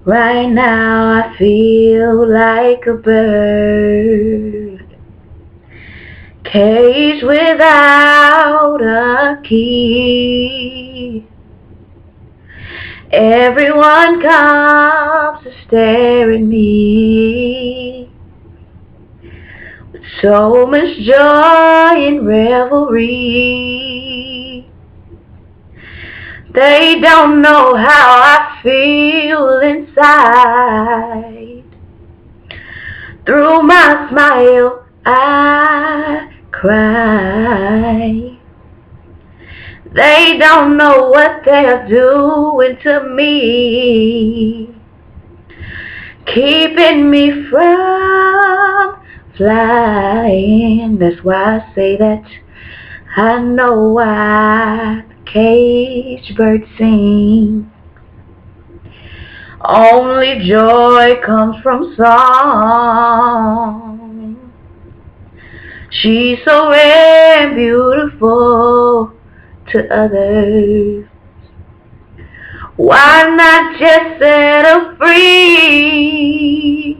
Right now I feel like a bird, caged without a key. Everyone comes to stare at me with so much joy and revelry. They don't know how I feel inside. Through my smile I cry. They don't know what they're doing to me, keeping me from flying. That's why I say that I know why the caged bird sings. Only joy comes from song. She's so rare and beautiful to others. Why not just set her free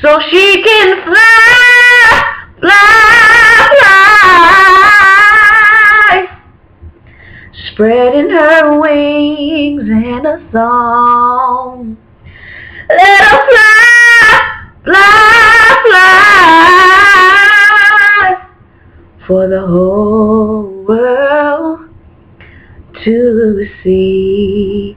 so she can fly, fly, fly, spreading her wings in a song. Let her fly, fly, fly, for the whole world to see.